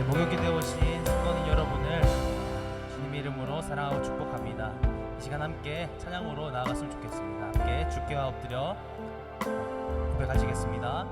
목욕이 되어오신 성도님 여러분을 주님의 이름으로 사랑하고 축복합니다. 이 시간 함께 찬양으로 나아갔으면 좋겠습니다. 함께 주께 엎드려 고백하시겠습니다.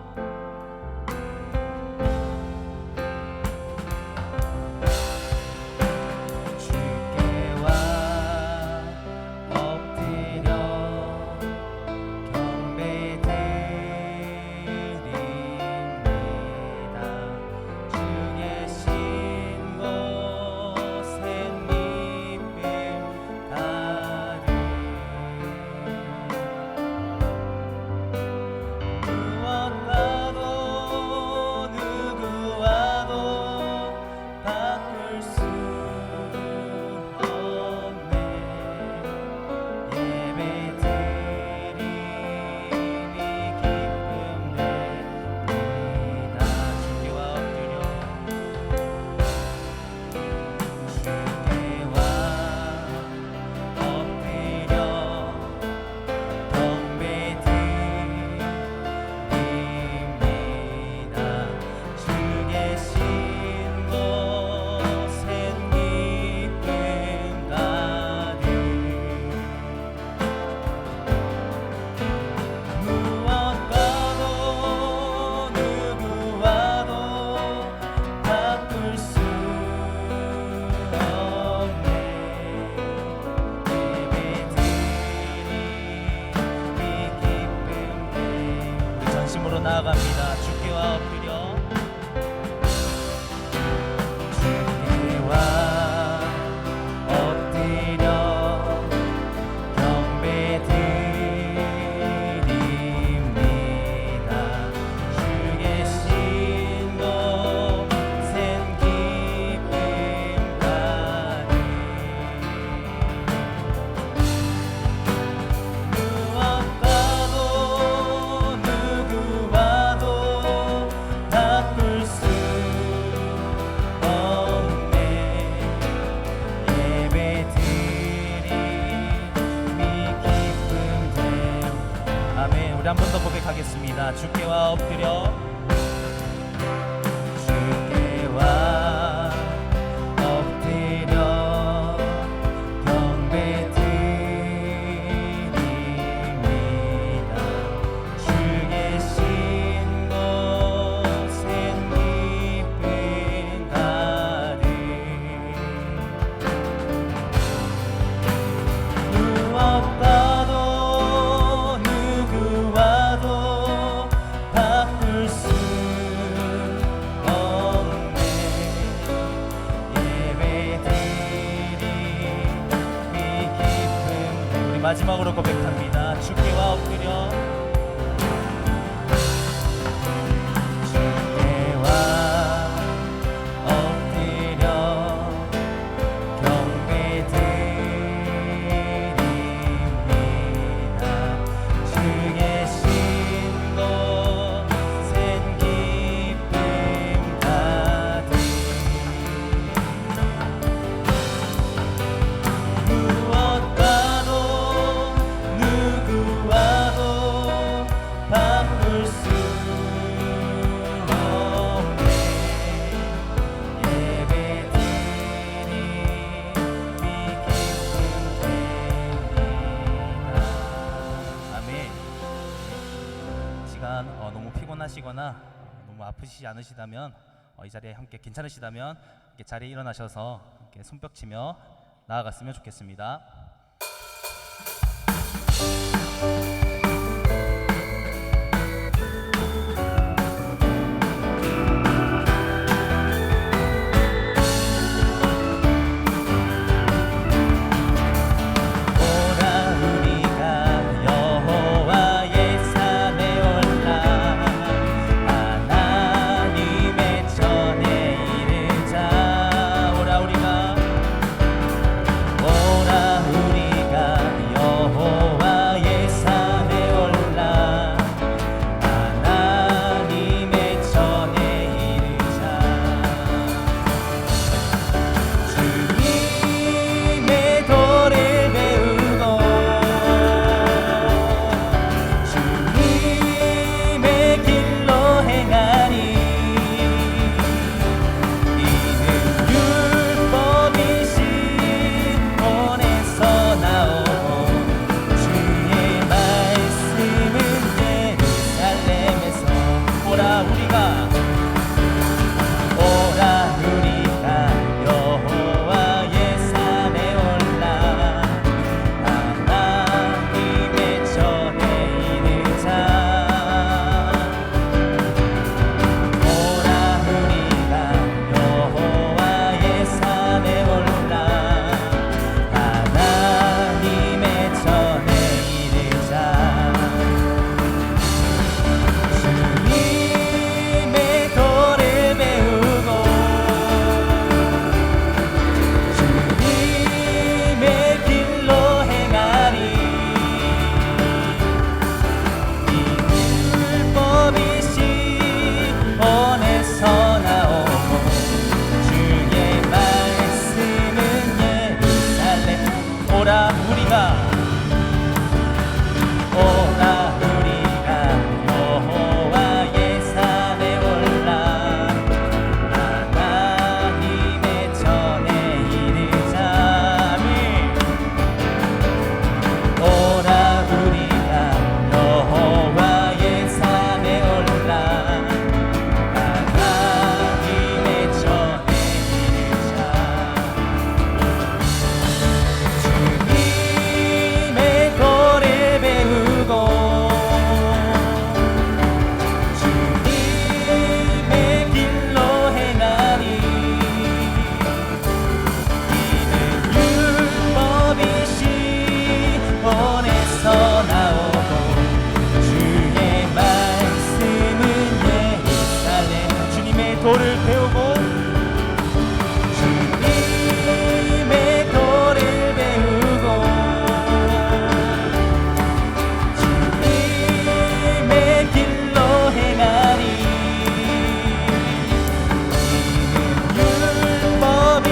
나아갑니다. 주께와 엎드려 경배드립니다. 주 계신 곳엔 기쁨 가득 한 번 더 고백하겠습니다. 주께와 엎드려 주께와 엎드려 경배드립니다. 주 계신 곳엔 기쁨 가득 무엇보다도 마지막으로 고백합니다. 주께와 엎드려 주께와 엎드려 경배드립니다. 주 계신 곳엔 기쁨 가득 너무 피곤하시거나 너무 아프시지 않으시다면 이 자리에 함께 괜찮으시다면 이렇게 자리에 일어나셔서 이렇게 손뼉 치며 나아갔으면 좋겠습니다. 오라 오라 우리가 여호와의 산에 올라 하나님의 전에 이르자. 오라 우리가 여호와의 산에 올라 하나님의 전에 이르자. 주님의 도를 배우고 주님의 길로 행하리. 이 율법이 시온에서 나오고 주의 말씀은 예루살렘. 오라 우리가 여호와의 산에 올라 하나님의 전에 이르자. 아멘. 오라 우리가 여호와의 산에 올라 하나님의 전에 이르자. 주님의 도를 배우고 주님의 길로 행하리. 이는 율법이 시온에서 나오고 주의 말씀은 예루살렘. 주님의 도를 배우고 주님의 도를 배우고 주님의 길로 행하리. 이는 율법이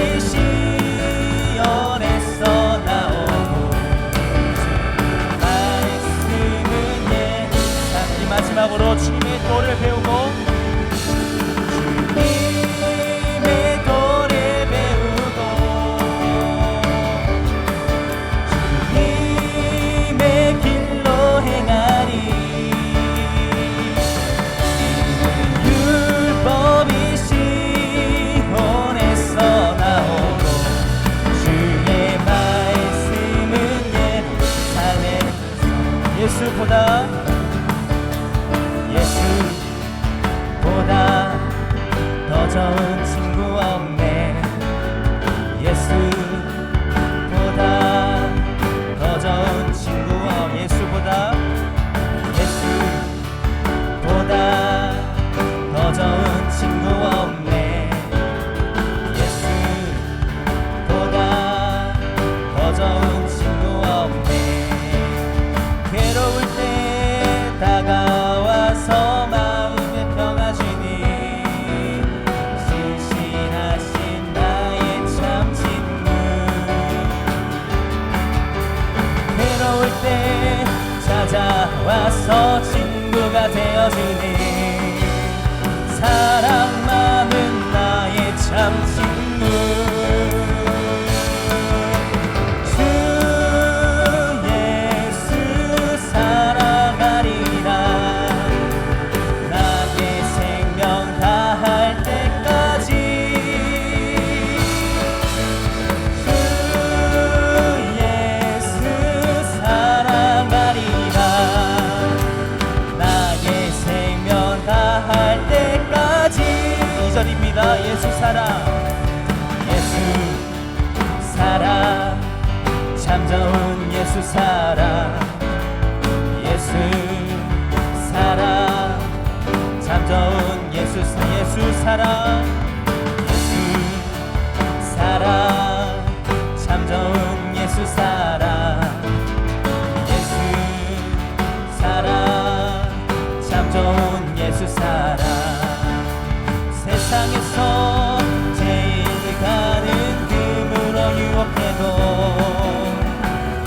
시온에서 나오고 말씀은 예루살렘. 마지막으로 주님의 도를 배우고 주님의 도를 배우고 주님의 길로 행하리. 이는 율법이 시온에서 나오고 주의 말씀은 예루살렘. 예수보다 더 좋은 친구 없네. 예수보다 더 좋은 친구 예수보다 더 좋은 친구 없네. 예수보다 더 좋은 친구 없네. 괴로울 때 다가와서 마음에 평화 주니 신실하신 나의 참 친구. 괴로울 때 찾아와서 친구가 되어주니 사랑 많은 나의 참 친구. 주 예수 사랑하리라. 나의 생명 다할 때까지. 주 예수 사랑하리라. 나의 생명 다할 때까지. 2절입니다. 예수 사랑 참 좋은 예수 사랑. 예수 사랑 참 좋은 예수 사랑. 예수 사랑 참 좋은 예수 사랑. 예수 사랑 참 좋은 예수 사랑. 세상에서 제일 가는 금으로 유혹해도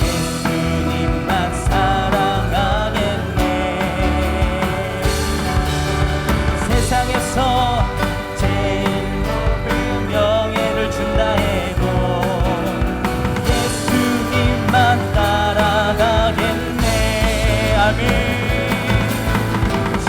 예수님만 사랑하겠네. 세상에서 제일 높은 명예를 준다 해도 예수님만 따라가겠네. 아멘. 주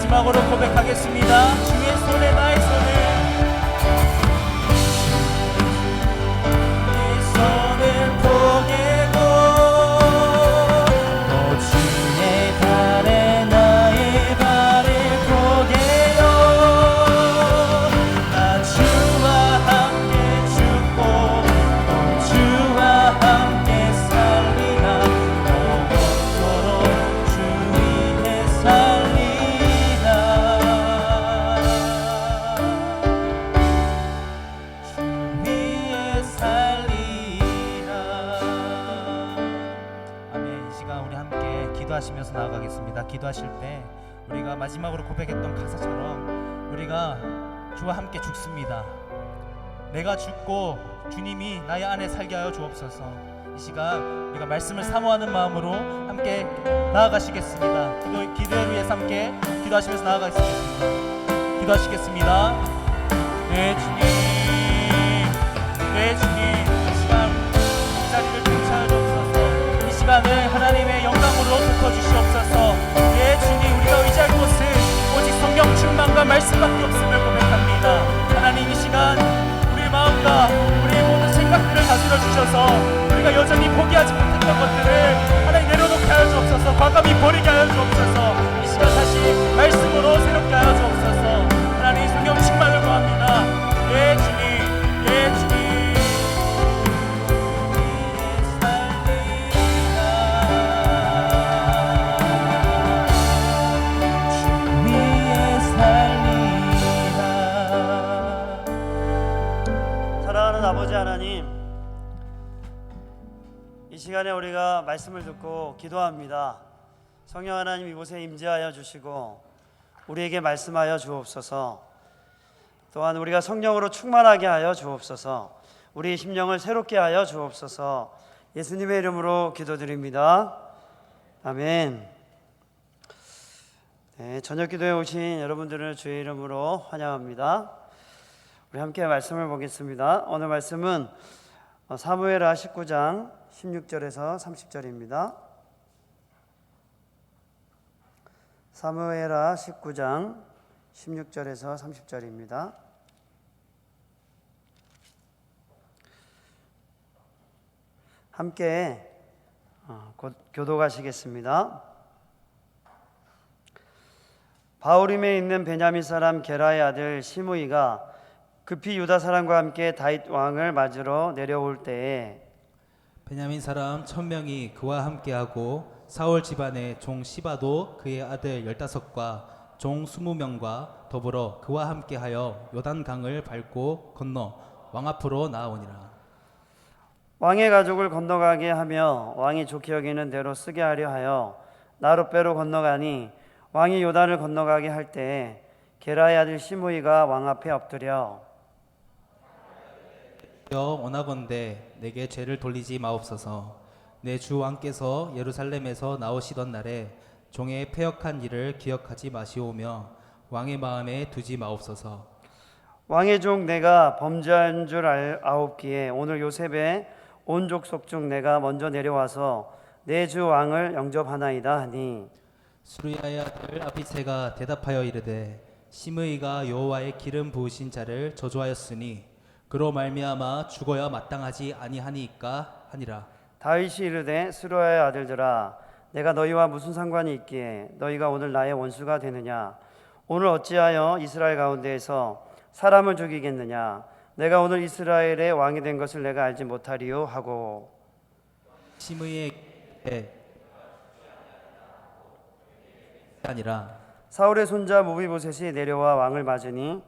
마지막으로 고백하겠습니다. 주의 손에 나의 손을, 내 손을 포개고 또 주의 발에 나의 발을 포개요. 나 주와 함께 죽고 또 주와 함께 살리라. 영원토록 주 위에 살리라. 주 위에 살리라. 아멘. 이 시간 우리 함께 기도하시면서 나아가겠습니다. 기도하실 때 우리가 마지막으로 고백했던 가사처럼 우리가 주와 함께 죽습니다. 내가 죽고 주님이 나의 안에 살게 하여 주옵소서. 이 시간 우리가 말씀을 사모하는 마음으로 함께 나아가시겠습니다. 기도를 위해서 함께 기도하시면서 나아가겠습니다. 기도하시겠습니다. 네 주님, 네 주님, 이 시간 이 자리를 통치하여 주옵소서. 이 시간을 하나님의 영광으로 덮어주시옵소서. 네 주님, 우리가 의지할 곳은 오직 성령 충만과 말씀밖에 없음을 고백합니다. 하나님, 이 시간 우리의 마음과 우리의 모든 생각들을 다스려 주셔서 우리가 여전히 포기하지 못했던 것들을 하나님 내려놓게 하여 주옵소서. 과감히 버리게 하여 주옵소서. 이 시간 다시 말씀으로 새롭게 하여 주옵소서. 하나님, 성령 충만을 구합니다. 예 주님, 예 주님. 사랑하는 아버지 하나님, 이 시간에 우리가 말씀을 듣고 기도합니다. 성령 하나님, 이곳에 임재하여 주시고 우리에게 말씀하여 주옵소서. 또한 우리가 성령으로 충만하게 하여 주옵소서. 우리의 심령을 새롭게 하여 주옵소서. 예수님의 이름으로 기도드립니다. 아멘. 네, 저녁 기도에 오신 여러분들을 주의 이름으로 환영합니다. 우리 함께 말씀을 보겠습니다. 오늘 말씀은 사무엘하 19장 16절에서 30절입니다. 사무엘하 19장 16절에서 30절입니다. 함께 교독하시겠습니다. 바후림에 있는 베냐민 사람 게라의 아들 시므이가 급히 유다 사람과 함께 다윗 왕을 맞으러 내려올 때에 베냐민 사람 1000명이 그와 함께하고 사울 집안의 종 시바도 그의 아들 15과 종 20명과 더불어 그와 함께하여 요단강을 밟고 건너 왕 앞으로 나아오니라. 왕의 가족을 건너가게 하며 왕이 좋게 여기는 대로 쓰게 하려 하여 나룻배로 건너가니 왕이 요단을 건너가게 할 때에 게라의 아들 시므이가 왕 앞에 엎드려 원하건대 내게 죄를 돌리지 마옵소서. 내 주 왕께서 예루살렘에서 나오시던 날에 종의 패역한 일을 기억하지 마시오며 왕의 마음에 두지 마옵소서. 왕의 종 내가 범죄한 줄 아옵기에 오늘 요셉의 온 족속 중 내가 먼저 내려와서 내 주 왕을 영접하나이다 하니 수르야의 아들 아비새가 대답하여 이르되 시므이가 여호와의 기름 부으신 자를 저주하였으니 그로 말미암아 죽어야 마땅하지 아니하니이까 하니라. 다윗이 이르되 스루야의 아들들아 내가 너희와 무슨 상관이 있기에 너희가 오늘 나의 원수가 되느냐. 오늘 어찌하여 이스라엘 가운데에서 사람을 죽이겠느냐. 내가 오늘 이스라엘의 왕이 된 것을 내가 알지 못하리요 하고 시므이에게 아니라 사울의 손자 무비보셋이 내려와 왕을 맞으니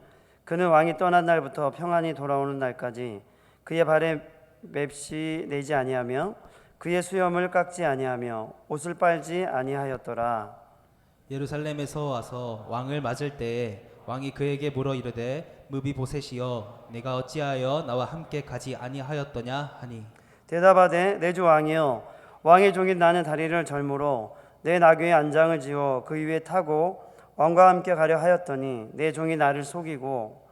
그는 왕이 떠난 날부터 평안히 돌아오는 날까지 그의 발에 맵시 내지 아니하며 그의 수염을 깎지 아니하며 옷을 빨지 아니하였더라. 예루살렘에서 와서 왕을 맞을 때에 왕이 그에게 물어 이르되 무비보셋이여 내가 어찌하여 나와 함께 가지 아니하였더냐 하니 대답하되 내 주 왕이여 왕의 종인 나는 다리를 절므로 내 나귀의 안장을 지어 그 위에 타고 왕과 함께 가려 하였더니 내 종이 나를 속이고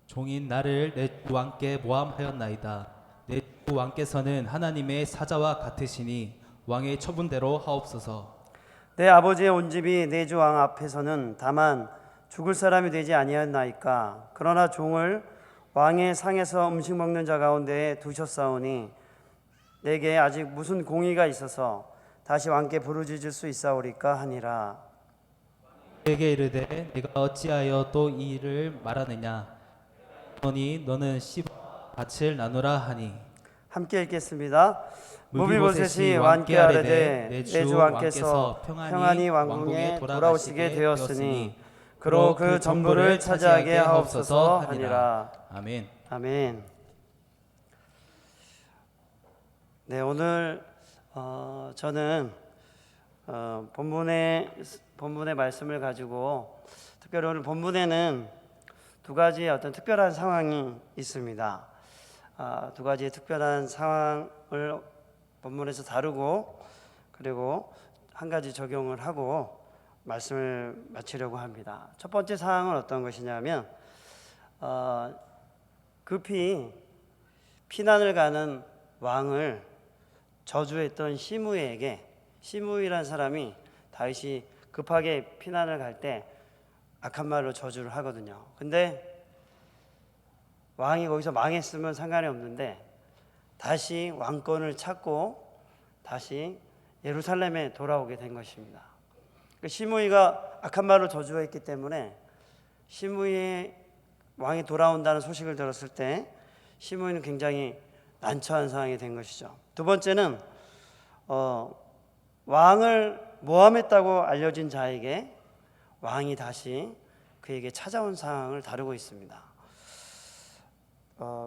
종인 나를 내 주 왕께 모함하였나이다. 내 주 왕께서는 하나님의 사자와 같으시니 왕의 처분대로 하옵소서. 내 아버지의 온 집이 내 주 왕 앞에서는 다만 죽을 사람이 되지 아니하였나이까. 그러나 종을 왕의 상에서 음식 먹는 자 가운데에 두셨사오니 내게 아직 무슨 공의가 있어서 다시 왕께 부르짖을 수 있사오리까 하니라. 그에게 이르되 네가 어찌하여 또 이 일을 말하느냐. 너니 너는 씹어 밭을 나누라 하니. 함께 읽겠습니다. 무비보셋이 왕께 아뢰되 내 내 주 왕께서 평안히 왕궁에 돌아오시게 되었으니 그로 그 전부를 차지하게 하옵소서 하니라. 아멘. 아멘. 네, 오늘 저는 본문의 말씀을 가지고 특별히 오늘 본문에는 두 가지의 어떤 특별한 상황이 있습니다. 두 가지의 특별한 상황을 본문에서 다루고 그리고 한 가지 적용을 하고 말씀을 마치려고 합니다. 첫 번째 상황은 어떤 것이냐면 급히 피난을 가는 왕을 저주했던 시므이라는 사람이 다윗이 급하게 피난을 갈 때 악한 말로 저주를 하거든요. 근데 왕이 거기서 망했으면 상관이 없는데 다시 왕권을 찾고 다시 예루살렘에 돌아오게 된 것입니다. 시므이가 악한 말로 저주했기 때문에 시므이의 왕이 돌아온다는 소식을 들었을 때 시므이는 굉장히 난처한 상황이 된 것이죠. 두 번째는 왕을 모함했다고 알려진 자에게 왕이 다시 그에게 찾아온 상황을 다루고 있습니다.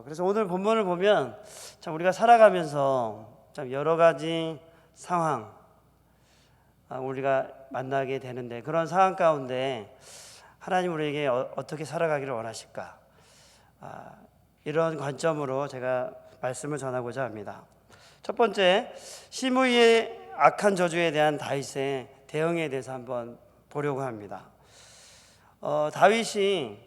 그래서 오늘 본문을 보면 참 우리가 살아가면서 참 여러 가지 상황 우리가 만나게 되는데 그런 상황 가운데 하나님 우리에게 어떻게 살아가기를 원하실까? 이런 관점으로 제가 말씀을 전하고자 합니다. 첫 번째, 시므이의 악한 저주에 대한 다윗의 대응에 대해서 한번 보려고 합니다. 다윗이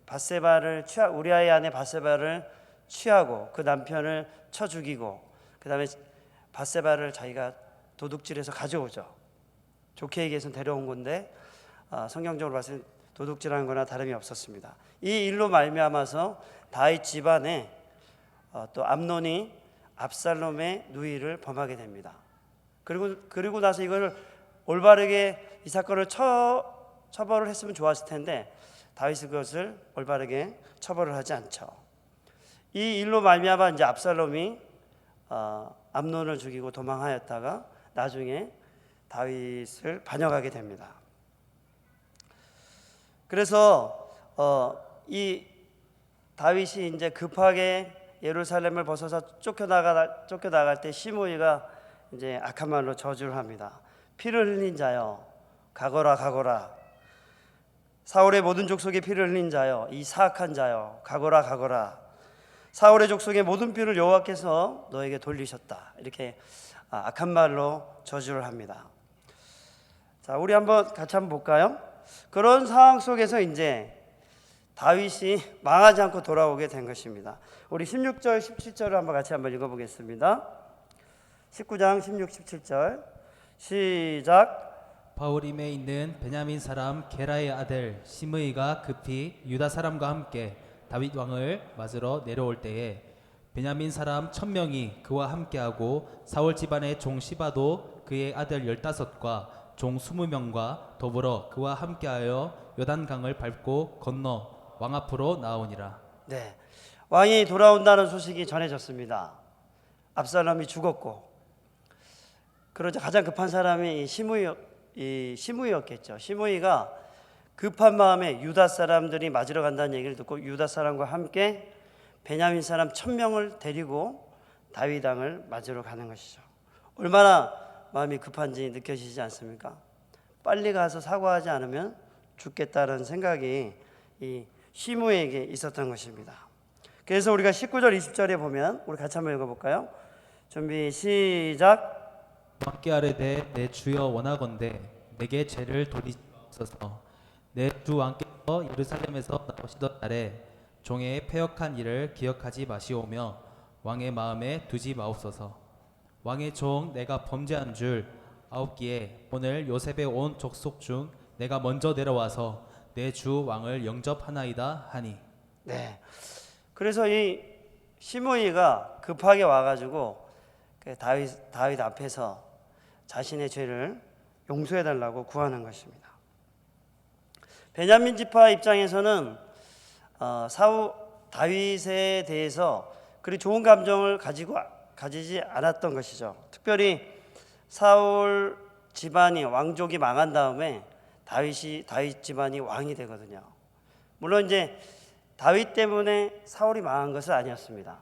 바세바를 우리아의 아내 바세바를 취하고 그 남편을 쳐 죽이고 그 다음에 바세바를 자기가 도둑질해서 가져오죠. 좋게 얘기해서 데려온 건데 성경적으로 봤을 때 도둑질하는 거나 다름이 없었습니다. 이 일로 말미암아서 다윗 집안에 또 암논이 압살롬의 누이를 범하게 됩니다. 그리고 나서 이걸 올바르게 이 사건을 처벌을 했으면 좋았을 텐데 다윗은 그것을 올바르게 처벌을 하지 않죠. 이 일로 말미암아 이제 압살롬이 암논을 죽이고 도망하였다가 나중에 다윗을 반역하게 됩니다. 그래서 이 다윗이 이제 급하게 예루살렘을 벗어서 쫓겨나갈 때 시므이가 이제 악한 말로 저주를 합니다. 피를 흘린 자여 가거라 가거라. 사울의 모든 족속의 피를 흘린 자여 이 사악한 자여 가거라 가거라. 사울의 족속의 모든 피를 여호와께서 너에게 돌리셨다. 이렇게 악한 말로 저주를 합니다. 자, 우리 같이 한번 볼까요? 그런 상황 속에서 이제 다윗이 망하지 않고 돌아오게 된 것입니다. 우리 16절, 17절을 같이 한번 읽어보겠습니다. 19장 16, 17절 시작. 바울임에 있는 베냐민 사람 게라의 아들 시므이가 급히 유다 사람과 함께 다윗 왕을 맞으러 내려올 때에 베냐민 사람 1000명이 그와 함께하고 사울 집안의 종 시바도 그의 아들 15과 종 20명과 더불어 그와 함께하여 요단강을 밟고 건너 왕 앞으로 나오니라. 네, 왕이 돌아온다는 소식이 전해졌습니다. 압살롬이 죽었고, 그러자 가장 급한 사람이 시므이였겠죠. 시므이가 급한 마음에 유다 사람들이 맞으러 간다는 얘기를 듣고 유다 사람과 함께 베냐민 사람 1000명을 데리고 다윗 왕을 맞으러 가는 것이죠. 얼마나 마음이 급한지 느껴지지 않습니까? 빨리 가서 사과하지 않으면 죽겠다는 생각이 이 시므이에게 있었던 것입니다. 그래서 우리가 19절 20절에 보면 우리 같이 한번 읽어볼까요? 준비 시작. 왕께 아뢰되 내 주여 원하건대 내게 죄를 돌리시옵소서. 내 주 왕께서 예루살렘에서 나오시던 날에 종의 패역한 일을 기억하지 마시오며 왕의 마음에 두지 마옵소서. 왕의 종 내가 범죄한 줄 아옵기에 오늘 요셉의 온 족속 중 내가 먼저 내려와서 내 주 왕을 영접하나이다 하니. 네. 그래서 이 시므이가 급하게 와가지고 그 다윗 앞에서 자신의 죄를 용서해 달라고 구하는 것입니다. 베냐민 지파 입장에서는 다윗에 대해서 그리 좋은 감정을 가지지 않았던 것이죠. 특별히 사울 집안이 왕족이 망한 다음에 다윗 집안이 왕이 되거든요. 물론 이제 다윗 때문에 사울이 망한 것은 아니었습니다.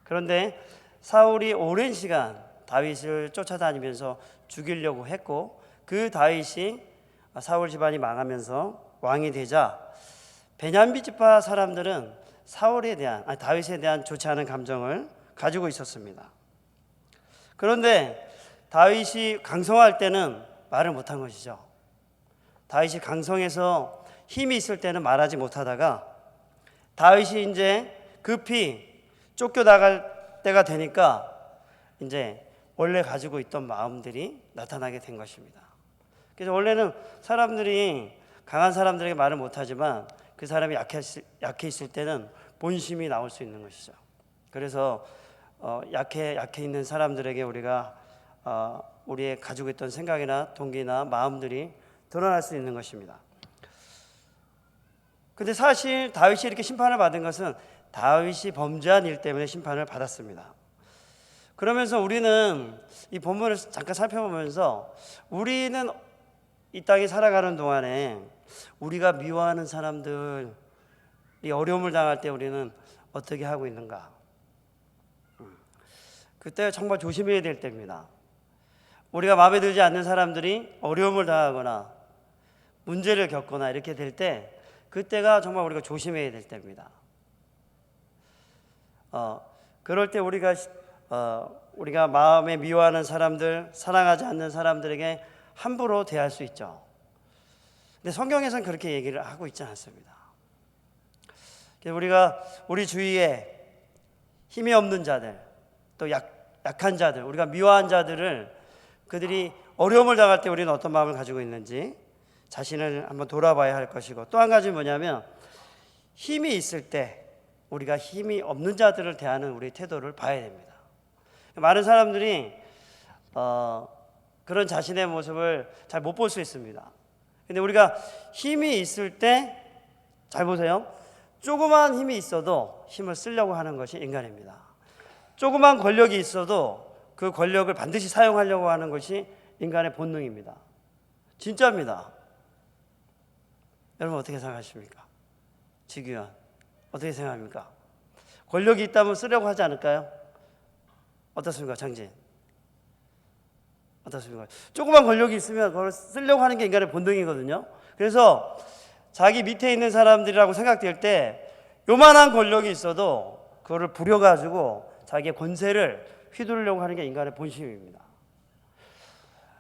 그런데 사울이 오랜 시간 다윗을 쫓아다니면서 죽이려고 했고, 그 다윗이 사울 집안이 망하면서 왕이 되자 베냐민 지파 사람들은 다윗에 대한 좋지 않은 감정을 가지고 있었습니다. 그런데 다윗이 강성할 때는 말을 못한 것이죠. 다윗이 강성해서 힘이 있을 때는 말하지 못하다가 다윗이 이제 급히 쫓겨나갈 때가 되니까 이제 원래 가지고 있던 마음들이 나타나게 된 것입니다. 그래서 원래는 사람들이 강한 사람들에게 말을 못하지만 그 사람이 약해 있을 때는 본심이 나올 수 있는 것이죠. 그래서 약해 있는 사람들에게 우리가 우리의 가지고 있던 생각이나 동기나 마음들이 드러날 수 있는 것입니다. 근데 사실 다윗이 이렇게 심판을 받은 것은 다윗이 범죄한 일 때문에 심판을 받았습니다. 그러면서 우리는 이 본문을 잠깐 살펴보면서 우리는 이 땅에 살아가는 동안에 우리가 미워하는 사람들이 어려움을 당할 때 우리는 어떻게 하고 있는가? 그때 정말 조심해야 될 때입니다. 우리가 마음에 들지 않는 사람들이 어려움을 당하거나 문제를 겪거나 이렇게 될 때, 그때가 정말 우리가 조심해야 될 때입니다. 그럴 때 우리가 마음에 미워하는 사람들, 사랑하지 않는 사람들에게 함부로 대할 수 있죠. 근데 성경에서는 그렇게 얘기를 하고 있지 않습니다. 우리가 우리 주위에 힘이 없는 자들, 또 약한 자들, 우리가 미워한 자들을, 그들이 어려움을 당할 때 우리는 어떤 마음을 가지고 있는지 자신을 한번 돌아봐야 할 것이고, 또 한 가지 뭐냐면 힘이 있을 때 우리가 힘이 없는 자들을 대하는 우리의 태도를 봐야 됩니다. 많은 사람들이 그런 자신의 모습을 잘 못 볼 수 있습니다. 근데 우리가 힘이 있을 때, 잘 보세요, 조그만 힘이 있어도 힘을 쓰려고 하는 것이 인간입니다. 조그만 권력이 있어도 그 권력을 반드시 사용하려고 하는 것이 인간의 본능입니다. 진짜입니다. 여러분 어떻게 생각하십니까? 지규현 어떻게 생각합니까? 권력이 있다면 쓰려고 하지 않을까요? 어떻습니까? 장진 어떻습니까? 조그만 권력이 있으면 그걸 쓰려고 하는 게 인간의 본능이거든요. 그래서 자기 밑에 있는 사람들이라고 생각될 때 요만한 권력이 있어도 그거를 부려가지고 자기의 권세를 휘두르려고 하는 게 인간의 본심입니다.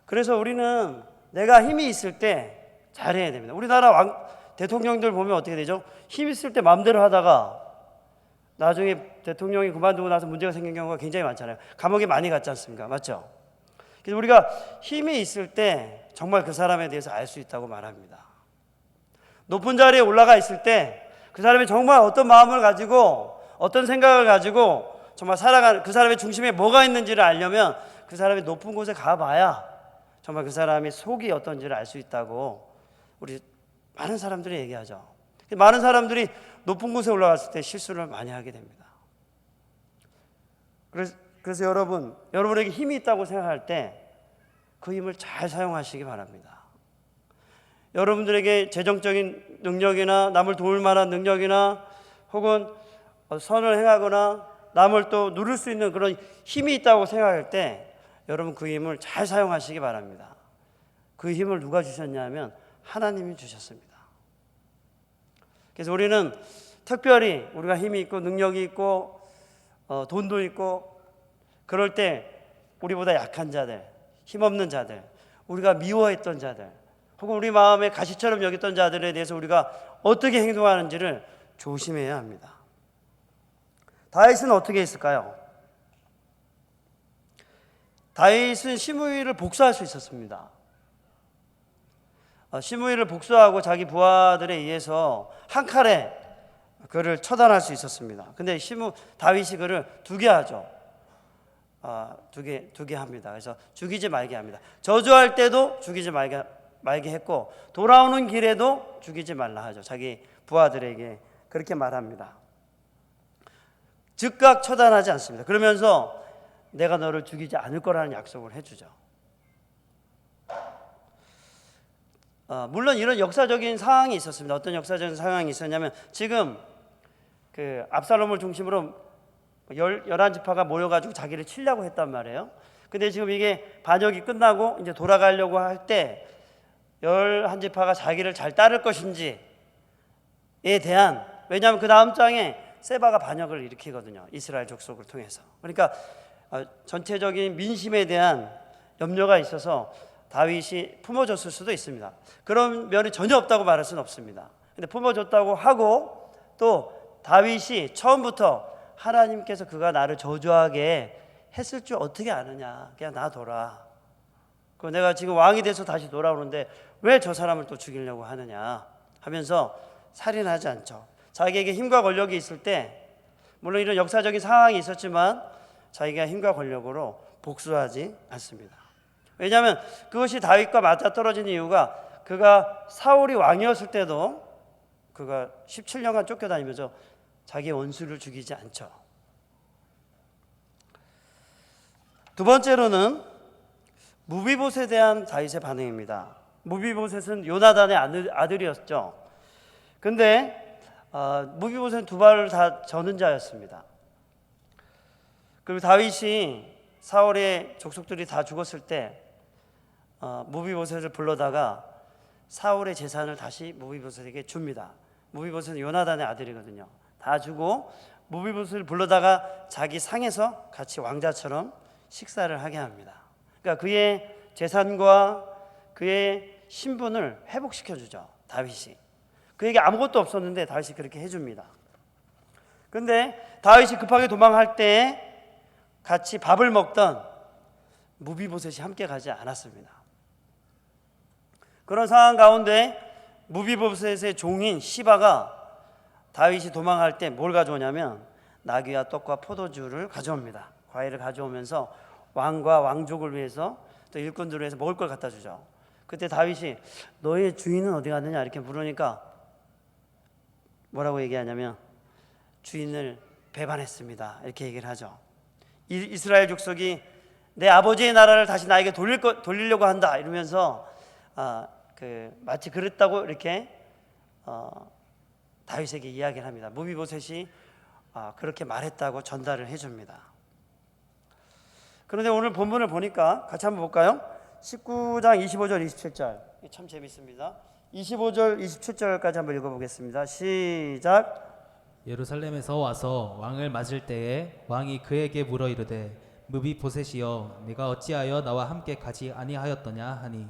그래서 우리는 내가 힘이 있을 때 잘해야 됩니다. 우리나라 대통령들 보면 어떻게 되죠? 힘 있을 때 마음대로 하다가 나중에 대통령이 그만두고 나서 문제가 생긴 경우가 굉장히 많잖아요. 감옥에 많이 갔지 않습니까? 맞죠? 그래서 우리가 힘이 있을 때 정말 그 사람에 대해서 알 수 있다고 말합니다. 높은 자리에 올라가 있을 때 그 사람이 정말 어떤 마음을 가지고 어떤 생각을 가지고 정말 살아가는, 그 사람의 중심에 뭐가 있는지를 알려면 그 사람이 높은 곳에 가봐야 정말 그 사람의 속이 어떤지를 알 수 있다고 우리 많은 사람들이 얘기하죠. 많은 사람들이 높은 곳에 올라갔을 때 실수를 많이 하게 됩니다. 그래서 여러분에게 힘이 있다고 생각할 때 그 힘을 잘 사용하시기 바랍니다. 여러분들에게 재정적인 능력이나 남을 도울 만한 능력이나 혹은 선을 행하거나 남을 또 누릴 수 있는 그런 힘이 있다고 생각할 때 여러분 그 힘을 잘 사용하시기 바랍니다. 그 힘을 누가 주셨냐면 하나님이 주셨습니다. 그래서 우리는 특별히 우리가 힘이 있고 능력이 있고 돈도 있고 그럴 때 우리보다 약한 자들, 힘없는 자들, 우리가 미워했던 자들, 혹은 우리 마음에 가시처럼 여겼던 자들에 대해서 우리가 어떻게 행동하는지를 조심해야 합니다. 다윗은 어떻게 했을까요? 다윗은 시므이를 복수할 수 있었습니다. 시므이를 복수하고 자기 부하들에 의해서 한 칼에 그를 처단할 수 있었습니다. 근데 다윗이 그를 두게 하죠. 두게 합니다. 그래서 죽이지 말게 합니다. 저주할 때도 죽이지 말게 했고 돌아오는 길에도 죽이지 말라 하죠. 자기 부하들에게 그렇게 말합니다. 즉각 처단하지 않습니다. 그러면서 내가 너를 죽이지 않을 거라는 약속을 해주죠. 물론 이런 역사적인 상황이 있었습니다. 어떤 역사적인 상황이 있었냐면 지금 그 압살롬을 중심으로 11지파가 모여가지고 자기를 치려고 했단 말이에요. 근데 지금 이게 반역이 끝나고 이제 돌아가려고 할 때 11지파가 자기를 잘 따를 것인지에 대한, 왜냐하면 그 다음 장에 세바가 반역을 일으키거든요. 이스라엘 족속을 통해서. 그러니까 전체적인 민심에 대한 염려가 있어서 다윗이 품어줬을 수도 있습니다. 그런 면이 전혀 없다고 말할 수는 없습니다. 근데 품어줬다고 하고 또 다윗이 처음부터 하나님께서 그가 나를 저주하게 했을 줄 어떻게 아느냐, 그냥 놔둬라. 내가 지금 왕이 돼서 다시 돌아오는데 왜 저 사람을 또 죽이려고 하느냐 하면서 살인하지 않죠. 자기에게 힘과 권력이 있을 때 물론 이런 역사적인 상황이 있었지만 자기가 힘과 권력으로 복수하지 않습니다. 왜냐하면 그것이 다윗과 맞아떨어진 이유가 그가 사울이 왕이었을 때도 그가 17년간 쫓겨다니면서 자기 원수를 죽이지 않죠. 두 번째로는 무비봇에 대한 다윗의 반응입니다. 무비봇은 요나단의 아들이었죠. 근데 무비봇은 두 발을 다 저는 자였습니다. 그리고 다윗이 사울의 족속들이 다 죽었을 때 무비봇을 불러다가 사울의 재산을 다시 무비봇에게 줍니다. 무비봇은 요나단의 아들이거든요. 다 주고 무비봇을 불러다가 자기 상에서 같이 왕자처럼 식사를 하게 합니다. 그러니까 그의 재산과 그의 신분을 회복시켜 주죠. 다윗이. 그에게 아무것도 없었는데 다윗이 그렇게 해줍니다. 그런데 다윗이 급하게 도망할 때 같이 밥을 먹던 무비보셋이 함께 가지 않았습니다. 그런 상황 가운데 무비보셋의 종인 시바가 다윗이 도망할 때 뭘 가져오냐면 나귀와 떡과 포도주를 가져옵니다. 과일을 가져오면서 왕과 왕족을 위해서 또 일꾼들을 위해서 먹을 걸 갖다 주죠. 그때 다윗이 너의 주인은 어디 갔느냐 이렇게 물으니까 뭐라고 얘기하냐면 주인을 배반했습니다 이렇게 얘기를 하죠. 이스라엘 족속이 내 아버지의 나라를 다시 나에게 돌리려고 한다 이러면서 마치 그랬다고 이렇게 다윗에게 이야기를 합니다. 무비보셋이 그렇게 말했다고 전달을 해줍니다. 그런데 오늘 본문을 보니까 같이 한번 볼까요? 19장 25절 27절 참 재밌습니다. 25절 27절까지 한번 읽어보겠습니다. 시작. 예루살렘에서 와서 왕을 맞을 때에 왕이 그에게 물어 이르되 무비보셋이여 네가 어찌하여 나와 함께 가지 아니하였더냐 하니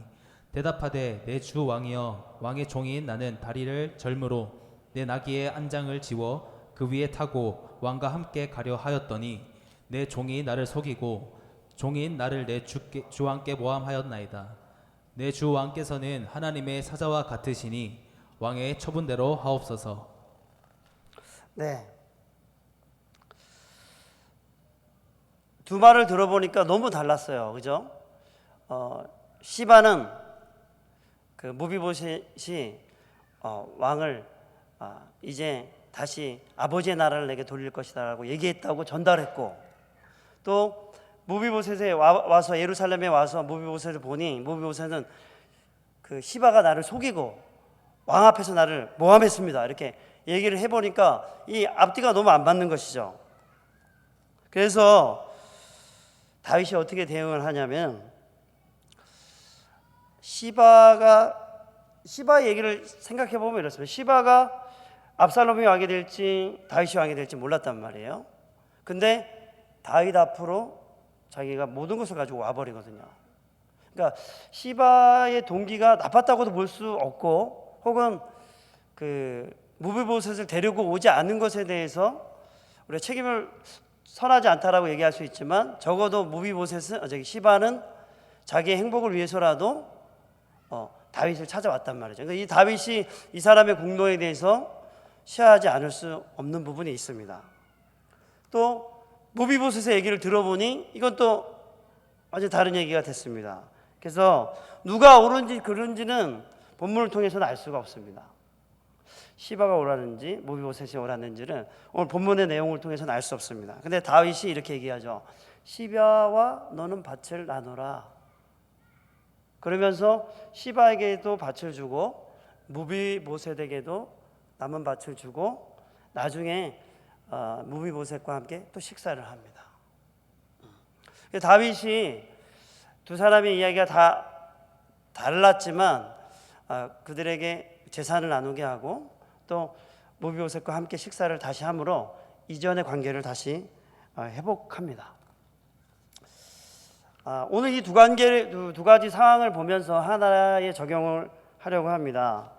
대답하되 내 주 왕이여 왕의 종인 나는 다리를 절므로 내 나귀의 안장을 지워 그 위에 타고 왕과 함께 가려 하였더니 내 종이 나를 속이고 종인 나를 내 주 왕께 모함하였나이다. 내 주 왕께서는 하나님의 사자와 같으시니 왕의 처분대로 하옵소서. 네. 두 말을 들어보니까 너무 달랐어요. 그죠? 시바는 그 무비보셋이 왕을 이제 다시 아버지의 나라를 내게 돌릴 것이다라고 얘기했다고 전달했고 또 무비보셋에 와서 예루살렘에 와서 무비보셋을 보니 무비보셋은 그 시바가 나를 속이고 왕 앞에서 나를 모함했습니다 이렇게 얘기를 해보니까 이 앞뒤가 너무 안 맞는 것이죠. 그래서 다윗이 어떻게 대응을 하냐면 시바의 얘기를 생각해 보면 이렇습니다. 시바가 압살롬이 왕이 될지 다윗이 왕이 될지 몰랐단 말이에요. 근데 다윗 앞으로 자기가 모든 것을 가지고 와버리거든요. 그러니까 시바의 동기가 나빴다고도 볼 수 없고 혹은 그 무비보셋을 데리고 오지 않은 것에 대해서 우리가 책임을 선하지 않다라고 얘기할 수 있지만 적어도 시바는 자기의 행복을 위해서라도 다윗을 찾아왔단 말이죠. 그러니까 이 다윗이 이 사람의 공로에 대해서 시하지 않을 수 없는 부분이 있습니다. 또 무비보셋의 얘기를 들어보니 이건 또 아주 다른 얘기가 됐습니다. 그래서 누가 옳은지 그른지는 본문을 통해서는 알 수가 없습니다. 시바가 옳았는지 무비보셋이 옳았는지는 오늘 본문의 내용을 통해서는 알 수 없습니다. 근데 다윗이 이렇게 얘기하죠. 시바와 너는 밭을 나눠라. 그러면서 시바에게도 밭을 주고 무비보셋에게도 남은 밭을 주고 나중에 무비보셋과 함께 또 식사를 합니다. 다윗이 두 사람의 이야기가 다 달랐지만 그들에게 재산을 나누게 하고 또 무비보셋과 함께 식사를 다시 함으로 이전의 관계를 다시 회복합니다. 오늘 이 두 가지 상황을 보면서 하나의 적용을 하려고 합니다.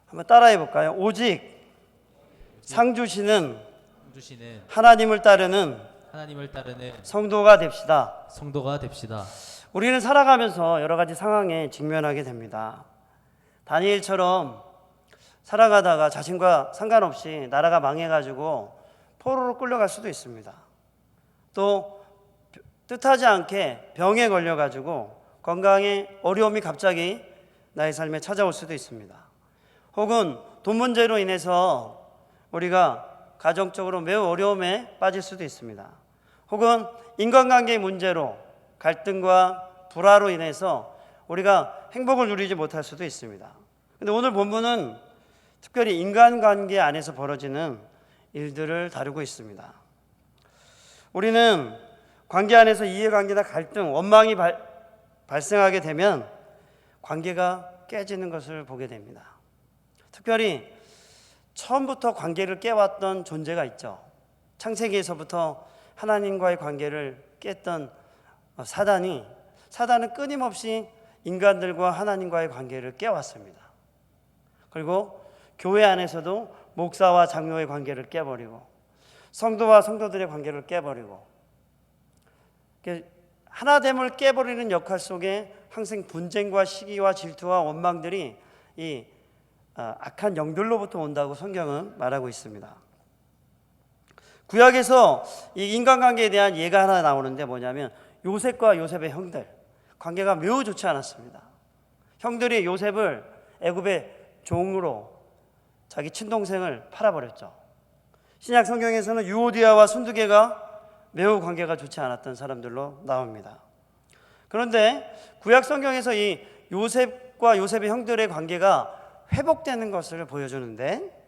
한번 따라해 볼까요? 오직 상 주시는 하나님을 따르는 성도가 됩시다. 우리는 살아가면서 여러 가지 상황에 직면하게 됩니다. 다니엘처럼 살아가다가 자신과 상관없이 나라가 망해가지고 포로로 끌려갈 수도 있습니다. 또 뜻하지 않게 병에 걸려가지고 건강에 어려움이 갑자기 나의 삶에 찾아올 수도 있습니다. 혹은 돈 문제로 인해서 우리가 가정적으로 매우 어려움에 빠질 수도 있습니다. 혹은 인간관계의 문제로 갈등과 불화로 인해서 우리가 행복을 누리지 못할 수도 있습니다. 그런데 오늘 본문은 특별히 인간관계 안에서 벌어지는 일들을 다루고 있습니다. 우리는 관계 안에서 이해관계나 갈등, 원망이 발생하게 되면 관계가 깨지는 것을 보게 됩니다. 특별히 처음부터 관계를 깨왔던 존재가 있죠. 창세기에서부터 하나님과의 관계를 깼던 사단은 끊임없이 인간들과 하나님과의 관계를 깨왔습니다. 그리고 교회 안에서도 목사와 장로의 관계를 깨버리고 성도와 성도들의 관계를 깨버리고 하나됨을 깨버리는 역할 속에 항상 분쟁과 시기와 질투와 원망들이 이 악한 영들로부터 온다고 성경은 말하고 있습니다. 구약에서 이 인간관계에 대한 예가 하나 나오는데 뭐냐면 요셉과 요셉의 형들 관계가 매우 좋지 않았습니다. 형들이 요셉을 애굽의 종으로 자기 친동생을 팔아버렸죠. 신약 성경에서는 유오디아와 순두개가 매우 관계가 좋지 않았던 사람들로 나옵니다. 그런데 구약 성경에서 이 요셉과 요셉의 형들의 관계가 회복되는 것을 보여주는데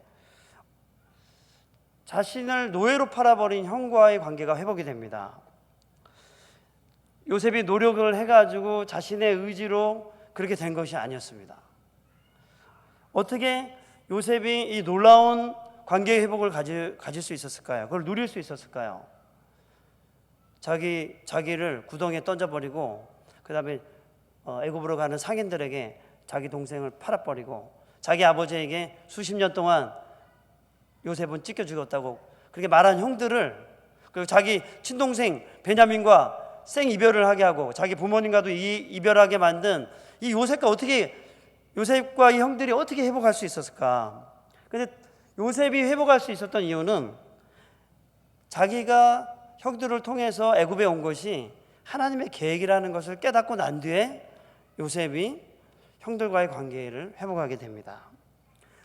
자신을 노예로 팔아버린 형과의 관계가 회복이 됩니다. 요셉이 노력을 해가지고 자신의 의지로 그렇게 된 것이 아니었습니다. 어떻게 요셉이 이 놀라운 관계의 회복을 가질 수 있었을까요? 그걸 누릴 수 있었을까요? 자기를 구덩이에 던져버리고 그 다음에 애굽으로 가는 상인들에게 자기 동생을 팔아버리고 자기 아버지에게 수십 년 동안 요셉은 찢겨 죽였다고 그렇게 말한 형들을 그리고 자기 친동생 베냐민과 생이별을 하게 하고 자기 부모님과도 이별하게 만든 이 요셉과 이 형들이 어떻게 회복할 수 있었을까? 그런데 요셉이 회복할 수 있었던 이유는 자기가 형들을 통해서 애굽에 온 것이 하나님의 계획이라는 것을 깨닫고 난 뒤에 요셉이 형들과의 관계를 회복하게 됩니다.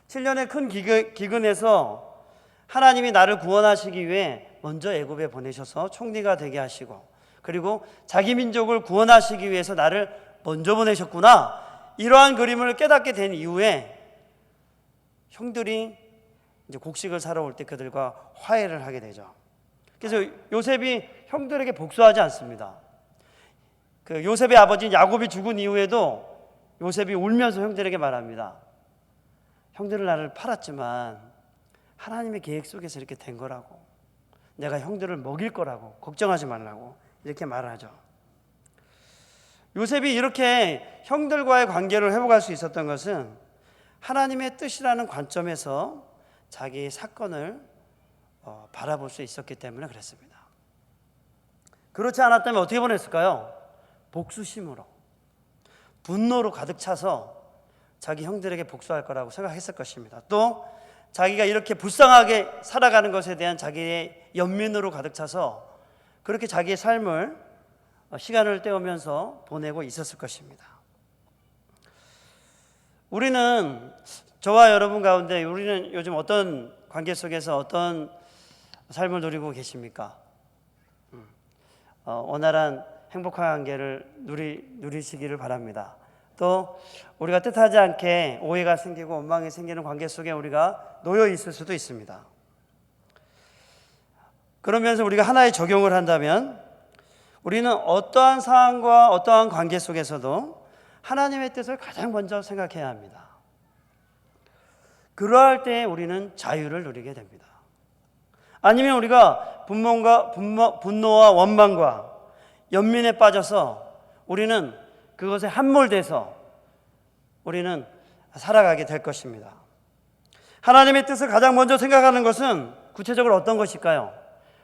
7년의 큰 기근에서 하나님이 나를 구원하시기 위해 먼저 애굽에 보내셔서 총리가 되게 하시고 그리고 자기 민족을 구원하시기 위해서 나를 먼저 보내셨구나, 이러한 그림을 깨닫게 된 이후에 형들이 이제 곡식을 사러 올 때 그들과 화해를 하게 되죠. 그래서 요셉이 형들에게 복수하지 않습니다. 그 요셉의 아버지 야곱이 죽은 이후에도 요셉이 울면서 형들에게 말합니다. 형들은 나를 팔았지만 하나님의 계획 속에서 이렇게 된 거라고, 내가 형들을 먹일 거라고, 걱정하지 말라고 이렇게 말하죠. 요셉이 이렇게 형들과의 관계를 회복할 수 있었던 것은 하나님의 뜻이라는 관점에서 자기의 사건을 바라볼 수 있었기 때문에 그랬습니다. 그렇지 않았다면 어떻게 보냈을까요? 복수심으로, 분노로 가득 차서 자기 형들에게 복수할 거라고 생각했을 것입니다. 또 자기가 이렇게 불쌍하게 살아가는 것에 대한 자기의 연민으로 가득 차서 그렇게 자기의 삶을 시간을 때우면서 보내고 있었을 것입니다. 우리는, 저와 여러분 가운데 우리는 요즘 어떤 관계 속에서 어떤 삶을 누리고 계십니까? 원활한 행복한 관계를 누리시기를 바랍니다. 또 우리가 뜻하지 않게 오해가 생기고 원망이 생기는 관계 속에 우리가 놓여 있을 수도 있습니다. 그러면서 우리가 하나의 적용을 한다면 우리는 어떠한 상황과 어떠한 관계 속에서도 하나님의 뜻을 가장 먼저 생각해야 합니다. 그러할 때 우리는 자유를 누리게 됩니다. 아니면 우리가 분노와 원망과 연민에 빠져서 우리는 그것에 함몰돼서 우리는 살아가게 될 것입니다. 하나님의 뜻을 가장 먼저 생각하는 것은 구체적으로 어떤 것일까요?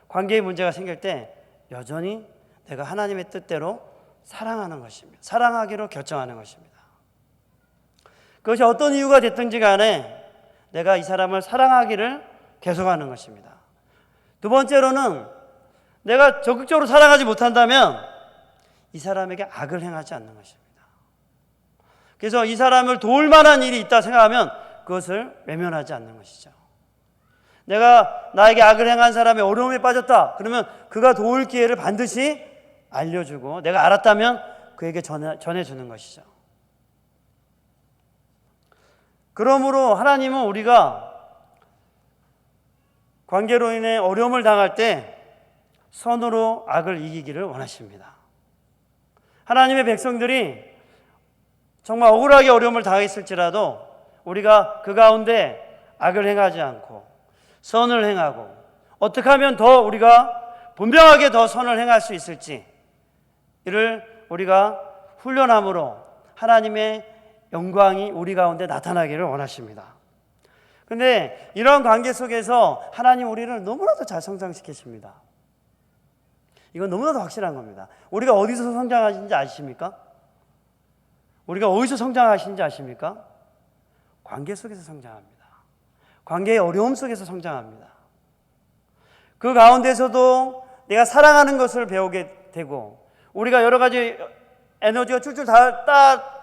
관계의 문제가 생길 때 여전히 내가 하나님의 뜻대로 사랑하는 것입니다. 사랑하기로 결정하는 것입니다. 그것이 어떤 이유가 됐든지 간에 내가 이 사람을 사랑하기를 계속하는 것입니다. 두 번째로는 내가 적극적으로 사랑하지 못한다면 이 사람에게 악을 행하지 않는 것입니다. 그래서 이 사람을 도울 만한 일이 있다 생각하면 그것을 외면하지 않는 것이죠. 내가 나에게 악을 행한 사람이 어려움에 빠졌다 그러면 그가 도울 기회를 반드시 알려주고 내가 알았다면 그에게 전해주는 것이죠. 그러므로 하나님은 우리가 관계로 인해 어려움을 당할 때 선으로 악을 이기기를 원하십니다. 하나님의 백성들이 정말 억울하게 어려움을 당했을지라도 우리가 그 가운데 악을 행하지 않고 선을 행하고 어떻게 하면 더 우리가 분명하게 더 선을 행할 수 있을지 이를 우리가 훈련함으로 하나님의 영광이 우리 가운데 나타나기를 원하십니다. 그런데 이런 관계 속에서 하나님 우리를 너무나도 잘 성장시키십니다. 이건 너무나도 확실한 겁니다. 우리가 어디서 성장하시는지 아십니까? 우리가 어디서 성장하시는지 아십니까? 관계 속에서 성장합니다. 관계의 어려움 속에서 성장합니다. 그 가운데서도 내가 사랑하는 것을 배우게 되고 우리가 여러 가지 에너지가 줄줄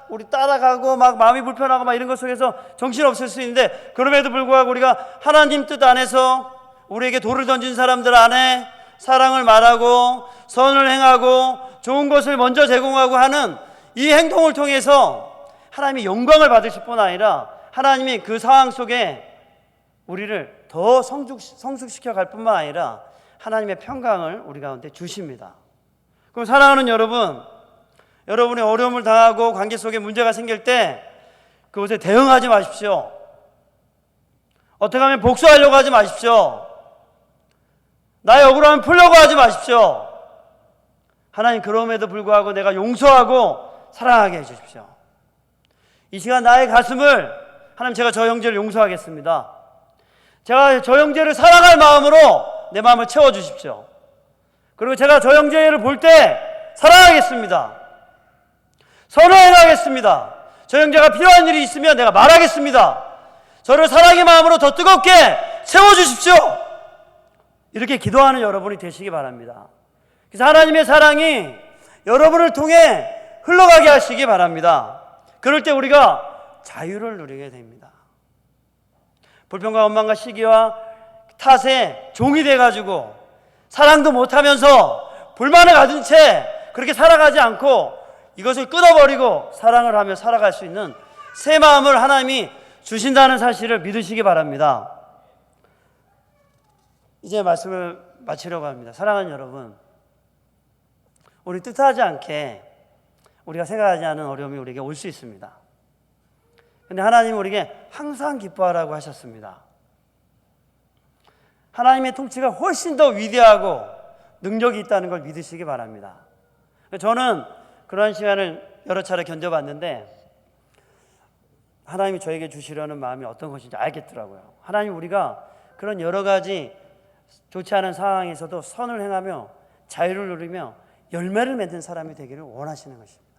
우리 따라가고 막 마음이 불편하고 막 이런 것 속에서 정신없을 수 있는데 그럼에도 불구하고 우리가 하나님 뜻 안에서 우리에게 돌을 던진 사람들 안에 사랑을 말하고 선을 행하고 좋은 것을 먼저 제공하고 하는 이 행동을 통해서 하나님이 영광을 받으실 뿐 아니라 하나님이 그 상황 속에 우리를 더 성숙시켜 갈 뿐만 아니라 하나님의 평강을 우리 가운데 주십니다. 그럼 사랑하는 여러분, 여러분이 어려움을 당하고 관계 속에 문제가 생길 때 그것에 대응하지 마십시오. 어떻게 하면 복수하려고 하지 마십시오. 나의 억울함을 풀려고 하지 마십시오. 하나님 그럼에도 불구하고 내가 용서하고 사랑하게 해주십시오. 이 시간 나의 가슴을 하나님 제가 저 형제를 용서하겠습니다. 제가 저 형제를 사랑할 마음으로 내 마음을 채워주십시오. 그리고 제가 저 형제를 볼 때 사랑하겠습니다. 선을 행하겠습니다. 저 형제가 필요한 일이 있으면 내가 말하겠습니다. 저를 사랑의 마음으로 더 뜨겁게 채워주십시오. 이렇게 기도하는 여러분이 되시기 바랍니다. 그래서 하나님의 사랑이 여러분을 통해 흘러가게 하시기 바랍니다. 그럴 때 우리가 자유를 누리게 됩니다. 불평과 원망과 시기와 탓에 종이 돼가지고 사랑도 못하면서 불만을 가진 채 그렇게 살아가지 않고 이것을 끊어버리고 사랑을 하며 살아갈 수 있는 새 마음을 하나님이 주신다는 사실을 믿으시기 바랍니다. 이제 말씀을 마치려고 합니다. 사랑하는 여러분, 우리 뜻하지 않게 우리가 생각하지 않은 어려움이 우리에게 올 수 있습니다. 그런데 하나님은 우리에게 항상 기뻐하라고 하셨습니다. 하나님의 통치가 훨씬 더 위대하고 능력이 있다는 걸 믿으시기 바랍니다. 저는 그런 시간을 여러 차례 견뎌봤는데 하나님이 저에게 주시려는 마음이 어떤 것인지 알겠더라고요. 하나님 우리가 그런 여러 가지 좋지 않은 상황에서도 선을 행하며 자유를 누리며 열매를 맺는 사람이 되기를 원하시는 것입니다.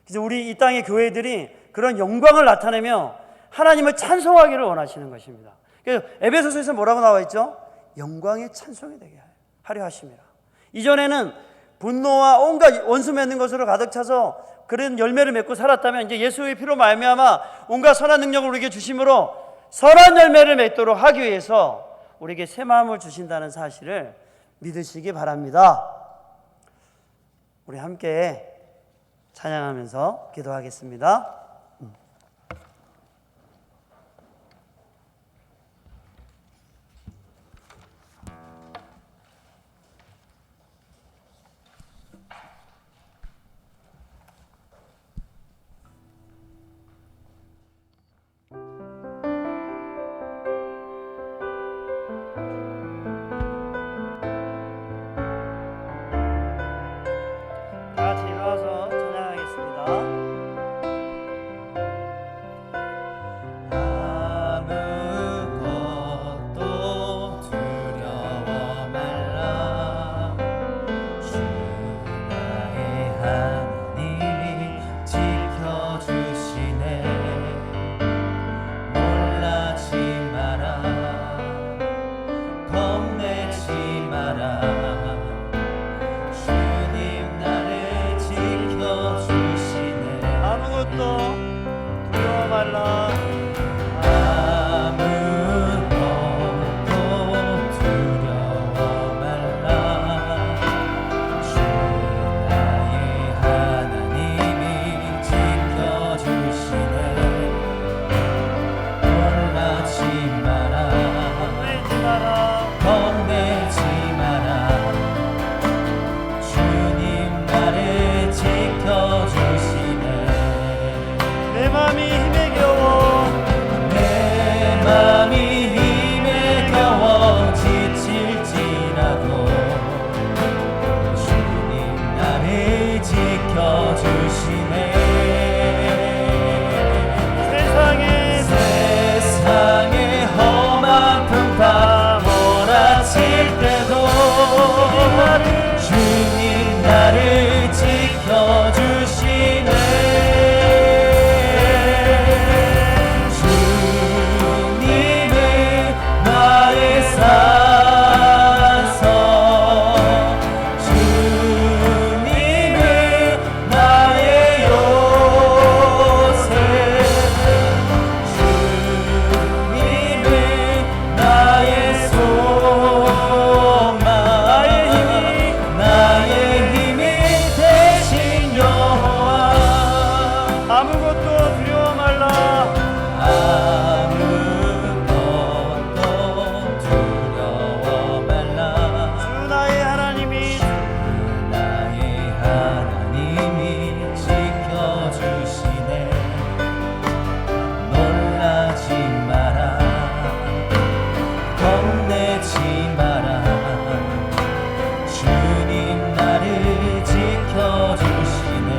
그래서 우리 이 땅의 교회들이 그런 영광을 나타내며 하나님을 찬송하기를 원하시는 것입니다. 그래서 에베소서에서 뭐라고 나와 있죠? 영광의 찬송이 되게 하려 하심이라. 이전에는 분노와 온갖 원수 맺는 것으로 가득 차서 그런 열매를 맺고 살았다면 이제 예수의 피로 말미암아 온갖 선한 능력을 우리에게 주심으로 선한 열매를 맺도록 하기 위해서 우리에게 새 마음을 주신다는 사실을 믿으시기 바랍니다. 우리 함께 찬양하면서 기도하겠습니다. 다 같이 일어나서 찬양하겠습니다. 아무것도 두려워 말라. 주 나의 하나님이 지켜주시네. 놀라지 마라. 겁내지 마라. 주님 나를 지켜주시네. 아무것도 두려워 말라. 아무것도 두려워 말라. 주 나의 하나님이 지켜주시네. 놀라지 마라. 겁내지 마라. 겁내지 마라. 주님 나를 지켜주시네. 내 마음이 힘에 겨워 내 맘이 힘에 겨워 지칠지라도 주님 나를 지켜주시네. 세상의 험한 풍파 몰아칠 때도 주님 나를 지켜주시네. 주님은 나의 산성, 주님은 나의 요새, 주님은 나의 소망, 나의 힘이 되신 여호와. 아무것도 두려워 말라. 아무것도 두려워 말라. 주 나의 하나님이 나의 하나님이 지켜주시네. 놀라지 마라. 겁내지 마라. 주님 나를 지켜주시네.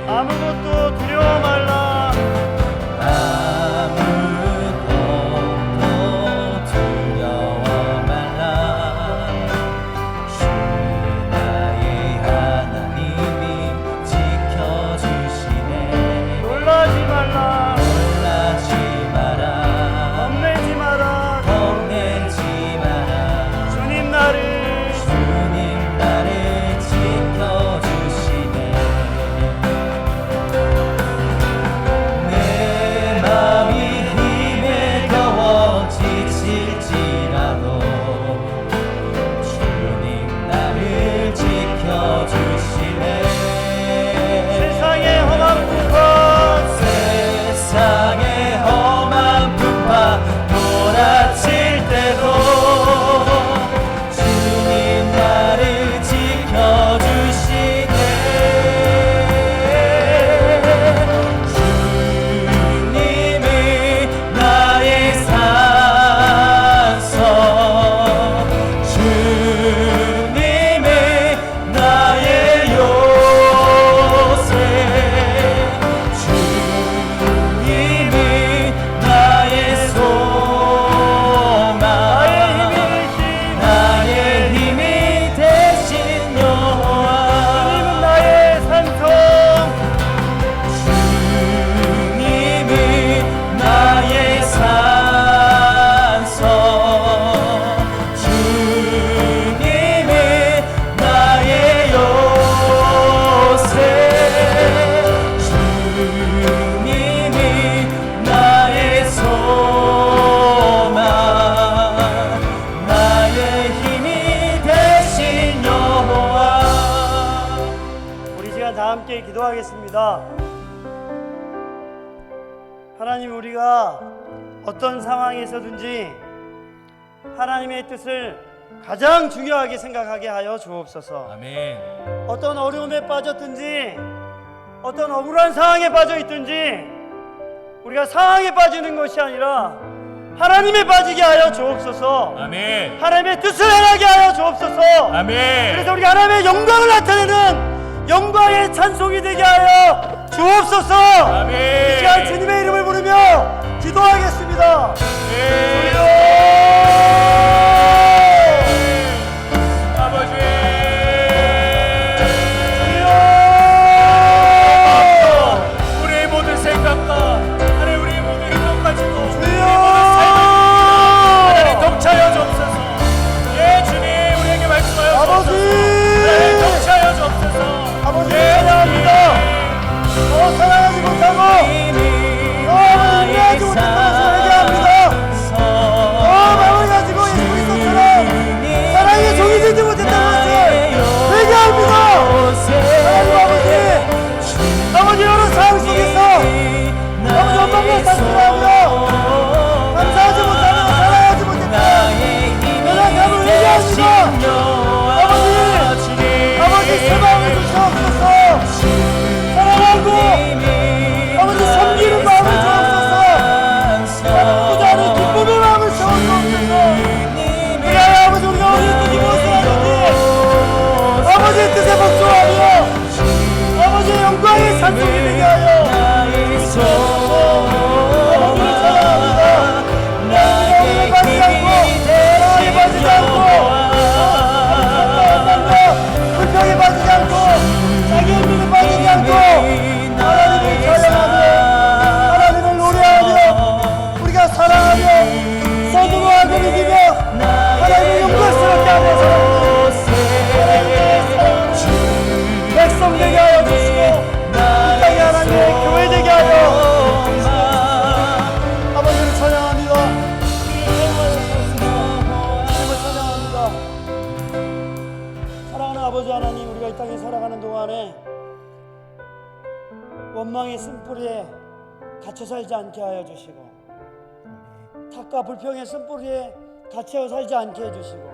아무것도 두려워 말라. 아무것도 두려워 말라. 주 나의 하나님이 지켜주시네. 놀라지 말라. 놀라지 마라. 겁내지 마라. 겁내지 마라. 주님 나를 지켜주시네. 다 함께 기도하겠습니다. 하나님, 우리가 어떤 상황에서든지 하나님의 뜻을 가장 중요하게 생각하게 하여 주옵소서. 아멘. 어떤 어려움에 빠졌든지 어떤 억울한 상황에 빠져 있든지 우리가 상황에 빠지는 것이 아니라 하나님에 빠지게 하여 주옵소서. 아멘. 하나님의 뜻을 행하게 하여 주옵소서. 아멘. 그래서 우리가 하나님의 영광을 나타내는 영광의 찬송이 되게 하여 주옵소서. 아멘. 이 시간 주님의 이름을 부르며 기도하겠습니다. 아버지. 우리의 모든 생각과 하나님 우리의 모든 행동 가지고 우리의 모든 삶을 하나님 동차여 주옵소서. 예 주님 우리에게 말씀하여 아버지. 주옵소서. 하나님 동차여 주옵소서. 아버지 예 찬양합니다. 더 사랑하지 못하고 더 인내하지 못했다고 회개합니다. 마음을 가지고 예수 그리스도처럼 사랑의 종이 되지 못했다는 것을 회개합니다. 하나님 아버지 여러 상황 속에서 아버지 엄마가 단순하며 감사하지 못하며 사랑하지 못했다 연약함을 회개합니다. 아버지 새 마음을 주시옵소서. 사랑하고 아버지 섬기는 마음을 주옵소서. 부자는 기쁨의 마음을 주옵소서. 그래야 아버지 우리가 어릴 때 무엇을 하든지 아버지의 뜻에 복종하며 아버지의 영광의 찬송이 되게 하여 주옵소서. 아버지를 사랑합니다. 나에게 빠지지 않고 나에게 빠지지 않고 불평에 빠지지 않고 자기의 믿음에 빠지지 않고 하나님을 찬양하며 하나님을 노래하며 우리가 사랑하며 선동하고 이기며 하나님을 영광스럽게 하며 살아가는 백성 되게 하여 주시고 이 땅에 하나님의 교회 되게 하여 주시옵소서. 아버지를 찬양합니다. 주님을 찬양합니다. 사랑하는 아버지 하나님, 우리가 이 땅에 살아가는 동안에 원망의 쓴뿌리에 갇혀 살지 않게 하여 주시고 탓과 불평의 쓴뿌리에 갇혀 살지 않게 해주시고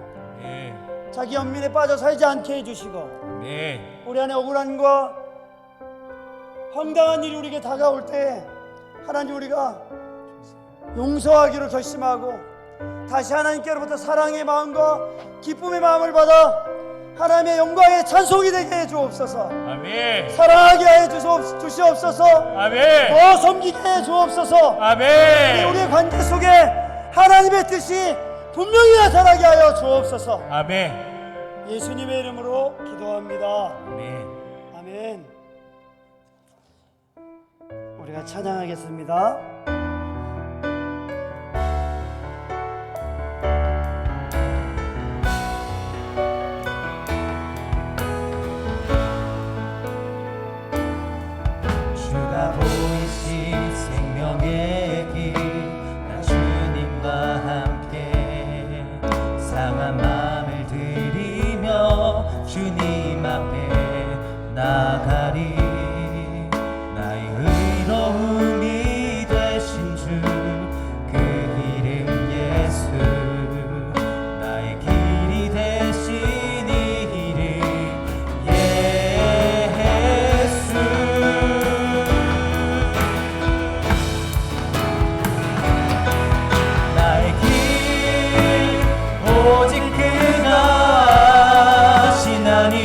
자기 연민에 빠져 살지 않게 해주시고 우리 안에 억울함과 황당한 일이 우리에게 다가올 때 하나님 우리가 용서하기로 결심하고 다시 하나님께로부터 사랑의 마음과 기쁨의 마음을 받아 하나님의 영광의 찬송이 되게 해 주옵소서. 아멘. 사랑하게 해 주시옵소서. 아멘. 더 섬기게 해 주옵소서. 아멘. 우리의 관계 속에 하나님의 뜻이 분명히 나타나게 하여 주옵소서. 아멘. 예수님의 이름으로 기도합니다. 아멘. 아멘. 우리가 찬양하겠습니다. 주가 보이신 생명의 길, 나 주님과 함께 상한 마음을 들이며 주님 앞에 나가리. 나의 의로움이 되신 주, 그 이름 예수. 나의 길이 되신 이 이름 예수. 나의 길 오직 그가 하시나니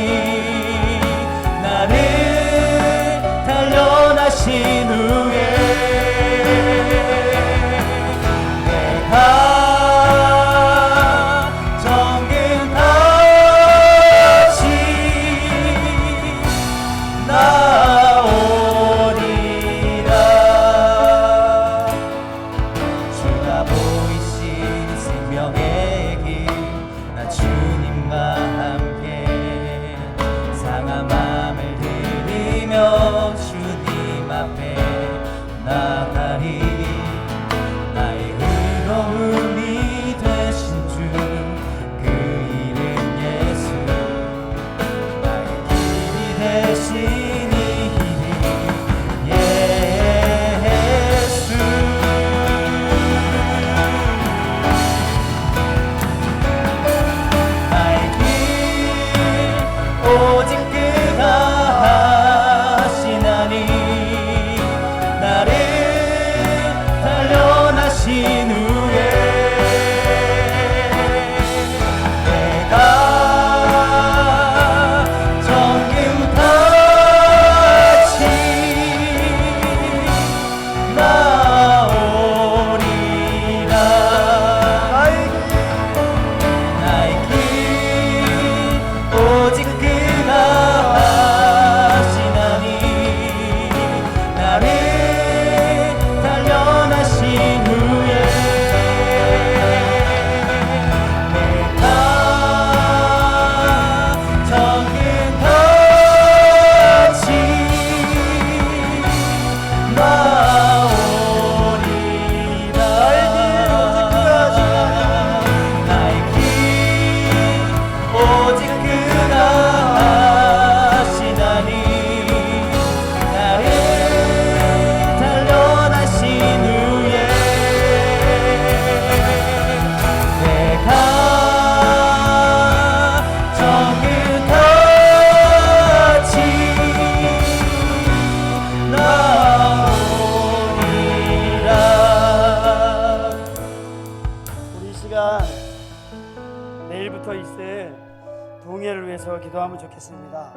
부흥회를 위해서 기도하면 좋겠습니다.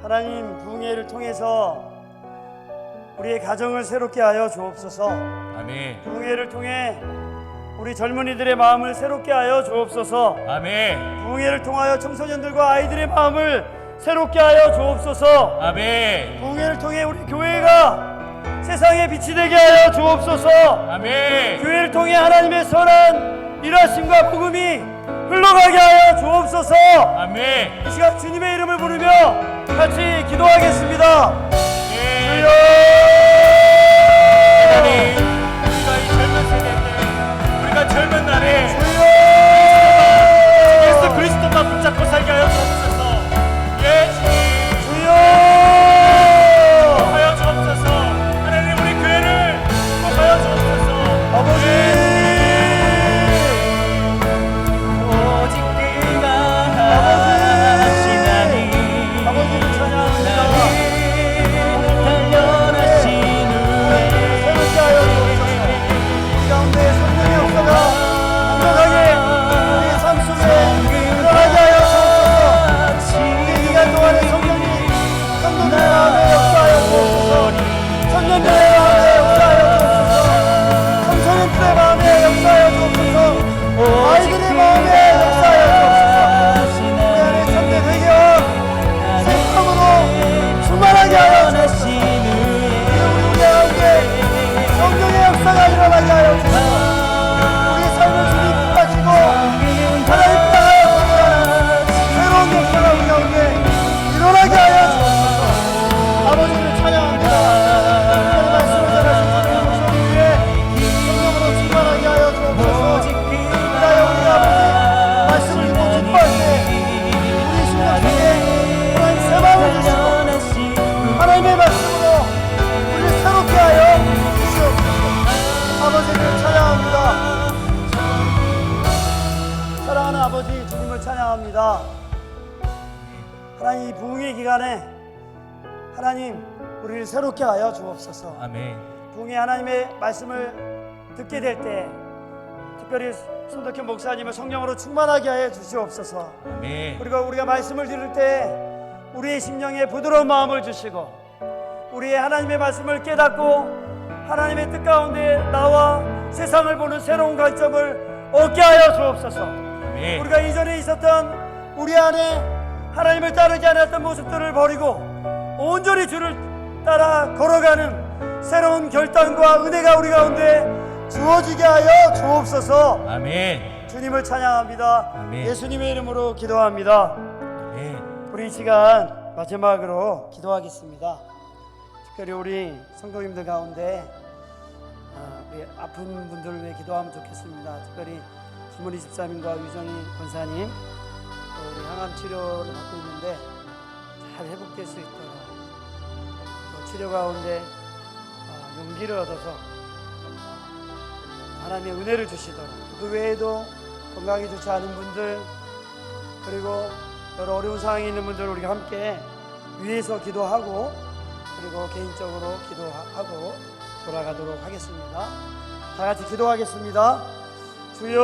하나님, 부흥회를 통해서 우리의 가정을 새롭게 하여 주옵소서. 아멘. 부흥회를 통해 우리 젊은이들의 마음을 새롭게 하여 주옵소서. 아멘. 부흥회를 통하여 청소년들과 아이들의 마음을 새롭게 하여 주옵소서. 아멘. 부흥회를 통해 우리 교회가 세상의 빛이 되게 하여 주옵소서. 아멘. 교회를 통해 하나님의 선한 일하심과 복음이 흘러가게 하여 주옵소서. 아멘. 이 시간 주님의 이름을 부르며 같이 기도하겠습니다. 주여! 하나님, 우리가 이 젊은 세대 때, 우리가 젊은 날에 주여! 예수 그리스도만 붙잡고 살게 하여 주옵소서. 예, 주님. 주여! 하여 주옵소서. 하나님, 우리 교회를 하여 주옵소서. 아버지! 오직 그가 아버지! 하시나니 아버지를 찬양합니다. 단련하신 후에 새롭게 하여 주옵소서. 이 가운데 성령의 역사가 강력하게 우리의 삶 속에 일어나게 하여 주옵소서. 이 기간 동안에 성령이 성도들의 마음에 역사하여 주옵소서. 청년들의 마음에 역사하여 주옵소서. 청소년들의 마음에 역사하여 주옵소서. 아이들의 마음에 역사하여 주옵소서. 우리 안에 참된 회개와 생명으로 충만하게 하여 주옵소서. 우리 가운데 성령의 역사가 일어나게 하여 주옵소서. 우리의 삶을 주님 뜻하시고 하나님 따라여 주옵소서. 새로운 역사가 우리 가운데 일어나게 하여 주옵소서. 아버지를 찬양합니다. 하나님의 말씀을 전하신 주님의 목소리 위에 성령으로 충만하게 하여 주옵소서. 그리하여 우리가 아버지 말씀을 듣고 기뻐할 때 우리 심령 속에 하나님 새 마음을 주시고 하나님의 말씀으로 우리를 새롭게 하여 주시옵소서. 아버지를 찬양합니다. 사랑하는 아버지, 주님을 찬양합니다. 하나님, 이 부흥의 기간에 하나님 우리를 새롭게 하여 주옵소서. 아멘. 부흥의 하나님의 말씀을 듣게 될 때 특별히 손덕현 목사님을 성령으로 충만하게 하여 주시옵소서. 아멘. 그리고 우리가 말씀을 들을 때 우리의 심령에 부드러운 마음을 주시고 우리의 하나님의 말씀을 깨닫고 하나님의 뜻 가운데 나와 세상을 보는 새로운 관점을 얻게 하여 주옵소서. 아멘. 우리가 이전에 있었던 우리 안에 하나님을 따르지 않았던 모습들을 버리고 온전히 주를 따라 걸어가는 새로운 결단과 은혜가 우리 가운데 주어지게 하여 주옵소서. 아멘. 주님을 찬양합니다. 아멘. 예수님의 이름으로 기도합니다. 아멘. 우리 이 시간 마지막으로 기도하겠습니다. 특별히 우리 성도님들 가운데 우리 아픈 분들을 위해 기도하면 좋겠습니다. 특별히 김은희 집사님과 유정희 권사님, 또 우리 항암 치료를 받고 있는데 잘 회복될 수 있도록, 또 치료 가운데 용기를 얻어서 하나님의 은혜를 주시도록, 그 외에도 건강이 좋지 않은 분들, 그리고 여러 어려운 상황에 있는 분들 우리가 함께 위에서 기도하고 그리고 개인적으로 기도하고 돌아가도록 하겠습니다. 다 같이 기도하겠습니다. 주여